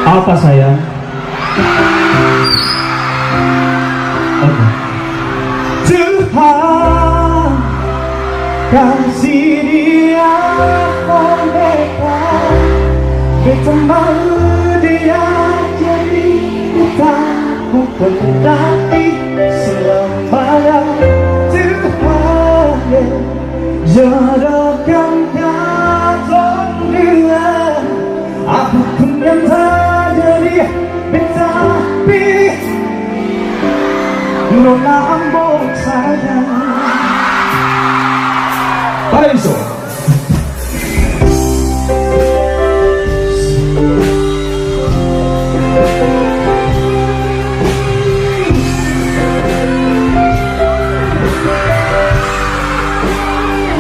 Apa sayang? Oke. Tuhan kasih dia mereka, kita mau dia jadi kita bukan tapi selamanya. Tuhan jodohkan kata dia, apapun yang terjadi kita pilih nona ambon saja. Paraíso.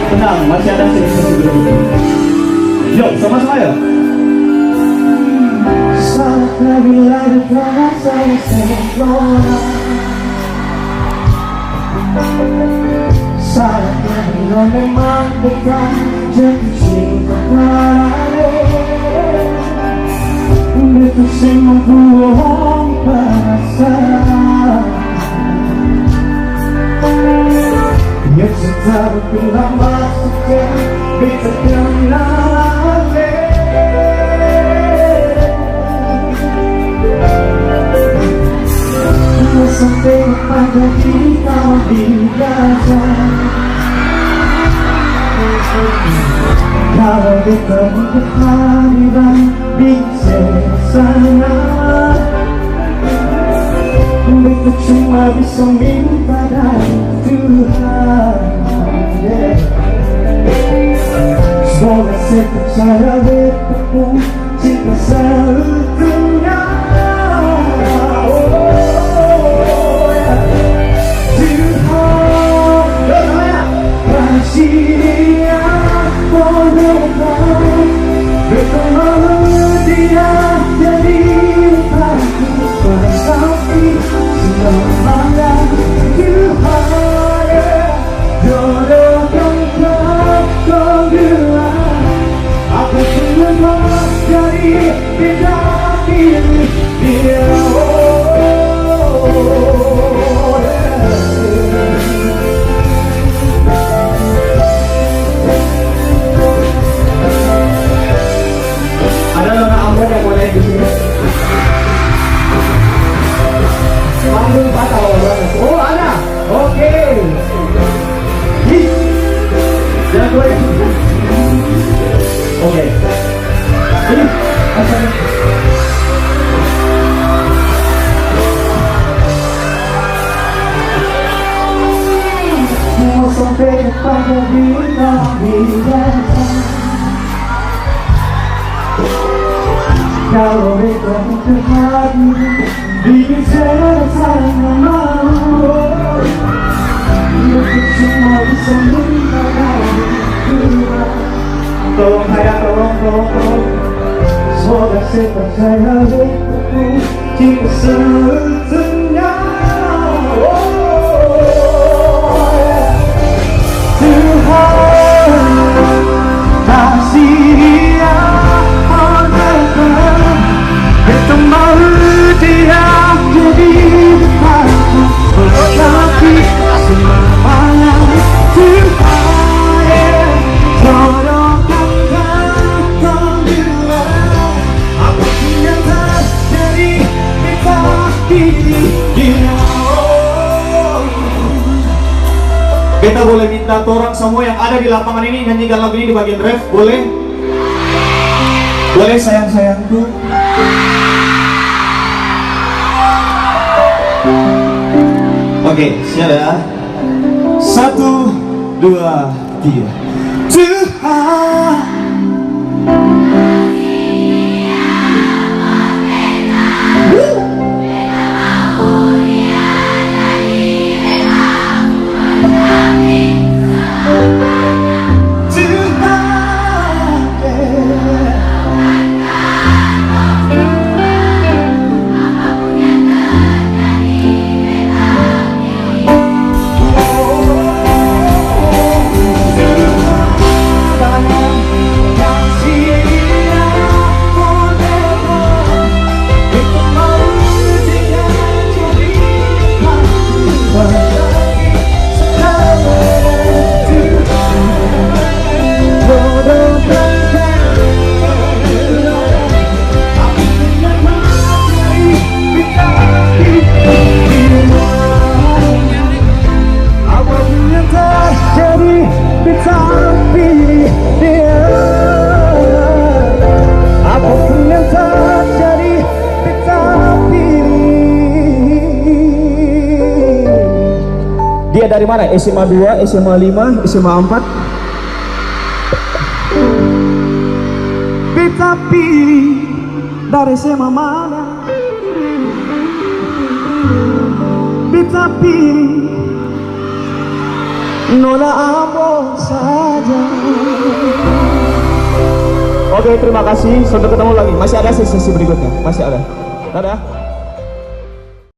Tenang, masih ada sesi dulu. Yuk, sama-sama ya. Saatnya bila ditolak saya sempurna, saatnya bila memang bukan jatuh cinta padamu. Itu semua bohong perasaan yang selalu bilang maksudnya bisa kenal. Sampai pada kita biasa, kalau kita berhadiran bisa sana, kita cuma bisa minta dari Tuhan. Semoga saya percaya betapapun cinta selalu tenang. Dia bodohkan, bertemu dia jadi aku bersaksi selamanya. Tuhan jodohkan kau dua, aku semua jadi kita pilih dia. Panggung patah banget. Oh ada, oke. Jangan gue. Oke. Ini asalnya. Mau sampai kepada bintang. Kalau itu terjadi, bikin saya sama mau. Itu cuma bisa minta dari Tuhan. Tolong sayang, tolong. Semoga saya percaya betapapun cinta seutuhnya. Tuhan kasih dia orderan, kita mau dia jadi aku berkati selamanya. Tuhan jodohkan kau dua, apapun yang terjadi kita pilih dia. Kita boleh minta orang semua yang ada di lapangan ini nyanyikan lagu ini di bagian ref, boleh? Boleh sayang-sayangku. Oke, siap ya. 1, 2, 3. Tuhan dia dari mana? SMA 2, SMA 5, SMA 4? Beta pilih dari SMA mana? Beta pilih Nona Ambo saja. Oke, terima kasih. Sampai ketemu lagi. Masih ada sesi berikutnya. Masih ada. Dadah.